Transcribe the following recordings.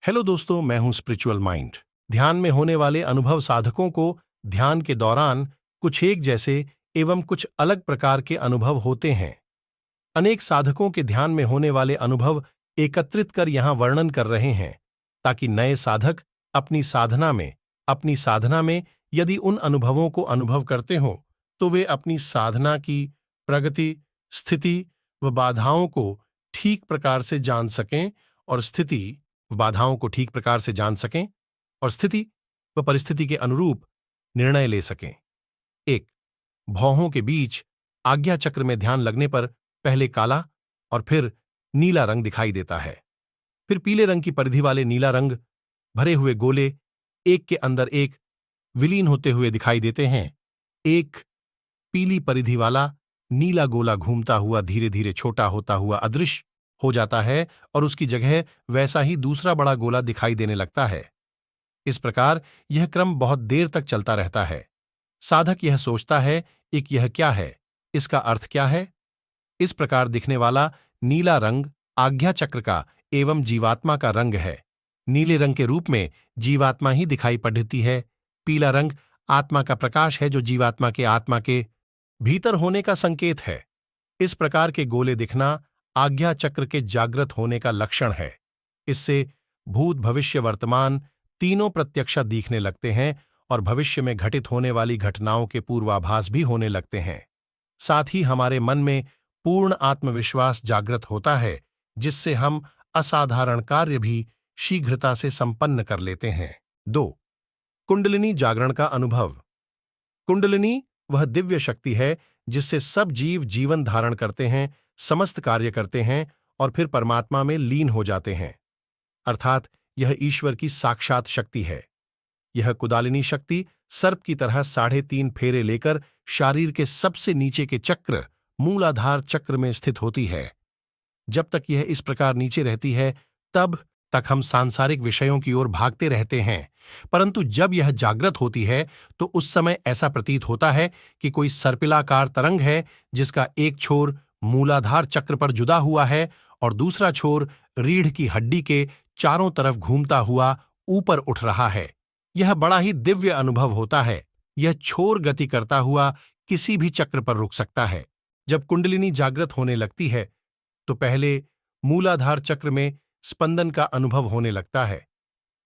Hello दोस्तों, मैं हूं स्पिरिचुअल माइंड। ध्यान में होने वाले अनुभव साधकों को ध्यान के दौरान कुछ एक जैसे एवं कुछ अलग प्रकार के अनुभव होते हैं। अनेक साधकों के ध्यान में होने वाले अनुभव एकत्रित कर यहां वर्णन कर रहे हैं, ताकि नए साधक अपनी साधना में यदि उन अनुभवों को अनुभव करते हों, तो वे अपनी साधना की प्रगति, स्थिति व बाधाओं को ठीक प्रकार से जान सकें और स्थिति व परिस्थिति के अनुरूप निर्णय ले सकें। एक, भौहों के बीच आज्ञा चक्र में ध्यान लगने पर पहले काला और फिर नीला रंग दिखाई देता है। फिर पीले रंग की परिधि वाले नीला रंग भरे हुए गोले एक के अंदर एक विलीन होते हुए दिखाई देते हैं। एक पीली परिधि वाला नीला गोला घूमता हुआ धीरे धीरे छोटा होता हुआ अदृश्य हो जाता है और उसकी जगह वैसा ही दूसरा बड़ा गोला दिखाई देने लगता है। इस प्रकार यह क्रम बहुत देर तक चलता रहता है। साधक यह सोचता है, यह क्या है, इसका अर्थ क्या है। इस प्रकार दिखने वाला नीला रंग आज्ञा चक्र का एवं जीवात्मा का रंग है। नीले रंग के रूप में जीवात्मा ही दिखाई पड़ती है। पीला रंग आत्मा का प्रकाश है, जो जीवात्मा के आत्मा के भीतर होने का संकेत है। इस प्रकार के गोले दिखना आज्ञा चक्र के जागृत होने का लक्षण है। इससे भूत, भविष्य, वर्तमान तीनों प्रत्यक्षा दिखने लगते हैं और भविष्य में घटित होने वाली घटनाओं के पूर्वाभास भी होने लगते हैं। साथ ही हमारे मन में पूर्ण आत्मविश्वास जागृत होता है, जिससे हम असाधारण कार्य भी शीघ्रता से संपन्न कर लेते हैं। 2. कुंडलिनी जागरण का अनुभव। कुंडलिनी वह दिव्य शक्ति है जिससे सब जीव जीवन धारण करते हैं, समस्त कार्य करते हैं और फिर परमात्मा में लीन हो जाते हैं। अर्थात यह ईश्वर की साक्षात शक्ति है। यह कुंडलिनी शक्ति सर्प की तरह 3.5 फेरे लेकर शरीर के सबसे नीचे के चक्र मूलाधार चक्र में स्थित होती है। जब तक यह इस प्रकार नीचे रहती है, तब तक हम सांसारिक विषयों की ओर भागते रहते हैं, परंतु जब यह जागृत होती है तो उस समय ऐसा प्रतीत होता है कि कोई सर्पिलाकार तरंग है, जिसका एक छोर मूलाधार चक्र पर जुदा हुआ है और दूसरा छोर रीढ़ की हड्डी के चारों तरफ घूमता हुआ ऊपर उठ रहा है। यह बड़ा ही दिव्य अनुभव होता है। यह छोर गति करता हुआ किसी भी चक्र पर रुक सकता है। जब कुंडलिनी जागृत होने लगती है तो पहले मूलाधार चक्र में स्पंदन का अनुभव होने लगता है।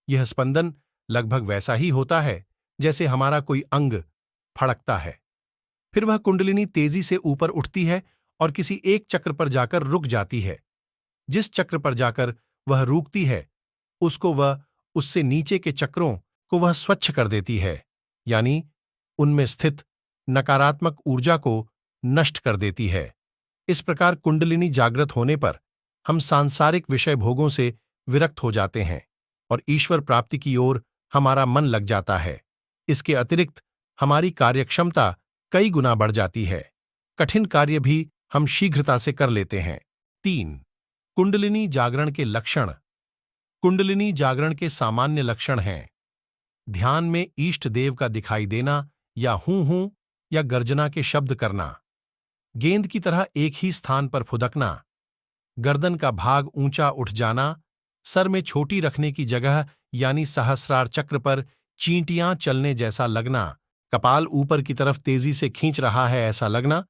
यह स्पंदन लगभग वैसा ही होता है जैसे हमारा कोई अंग फड़कता है। फिर वह कुंडलिनी तेजी से ऊपर उठती है और किसी एक चक्र पर जाकर रुक जाती है। जिस चक्र पर जाकर वह रुकती है, उसको वह उससे नीचे के चक्रों को वह स्वच्छ कर देती है, यानी उनमें स्थित नकारात्मक ऊर्जा को नष्ट कर देती है। इस प्रकार कुंडलिनी जागृत होने पर हम सांसारिक विषय भोगों से विरक्त हो जाते हैं और ईश्वर प्राप्ति की ओर हमारा मन लग जाता है। इसके अतिरिक्त हमारी कार्यक्षमता कई गुना बढ़ जाती है। कठिन कार्य भी हम शीघ्रता से कर लेते हैं। 3. कुंडलिनी जागरण के लक्षण। कुंडलिनी जागरण के सामान्य लक्षण हैं: ध्यान में इष्ट देव का दिखाई देना या हूं या गर्जना के शब्द करना, गेंद की तरह एक ही स्थान पर फुदकना, गर्दन का भाग ऊंचा उठ जाना, सर में छोटी रखने की जगह यानी सहस्रार चक्र पर चींटियां चलने जैसा लगना, कपाल ऊपर की तरफ तेजी से खींच रहा है ऐसा लगना,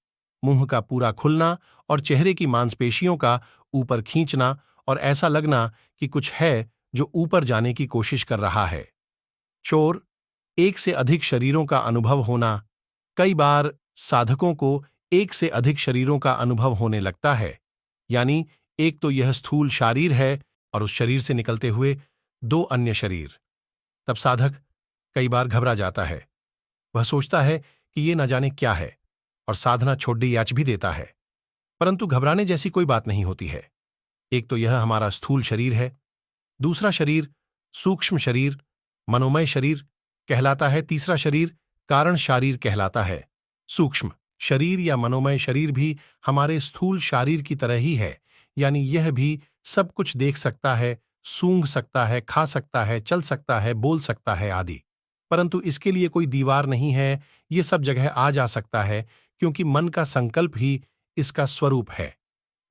मुंह का पूरा खुलना और चेहरे की मांसपेशियों का ऊपर खींचना और ऐसा लगना कि कुछ है जो ऊपर जाने की कोशिश कर रहा है। चोर, एक से अधिक शरीरों का अनुभव होना। कई बार साधकों को एक से अधिक शरीरों का अनुभव होने लगता है, यानी एक तो यह स्थूल शरीर है और उस शरीर से निकलते हुए 2 अन्य शरीर। तब साधक कई बार घबरा जाता है। वह सोचता है कि ये न जाने क्या है और साधना छोड़ याच भी देता है, परंतु घबराने जैसी कोई बात नहीं होती है। एक तो यह हमारा स्थूल शरीर है, दूसरा शरीर सूक्ष्म शरीर, मनोमय शरीर कहलाता है, तीसरा शरीर कारण शरीर कहलाता है। सूक्ष्म शरीर या मनोमय शरीर भी हमारे स्थूल शरीर की तरह ही है, यानी यह भी सब कुछ देख सकता है, सूंघ सकता है, खा सकता है, चल सकता है, बोल सकता है आदि, परंतु इसके लिए कोई दीवार नहीं है। ये सब जगह आ जा सकता है क्योंकि मन का संकल्प ही इसका स्वरूप है।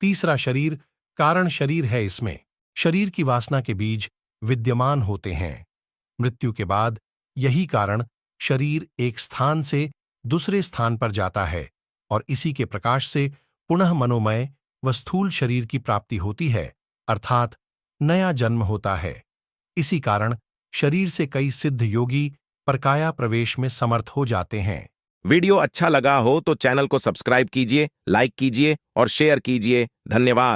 तीसरा शरीर कारण शरीर है। इसमें शरीर की वासना के बीज विद्यमान होते हैं। मृत्यु के बाद यही कारण शरीर एक स्थान से दूसरे स्थान पर जाता है और इसी के प्रकाश से पुनः मनोमय व स्थूल शरीर की प्राप्ति होती है, अर्थात नया जन्म होता है। इसी कारण शरीर से कई सिद्ध योगी परकाया प्रवेश में समर्थ हो जाते हैं। वीडियो अच्छा लगा हो तो चैनल को सब्सक्राइब कीजिए, लाइक कीजिए और शेयर कीजिए। धन्यवाद।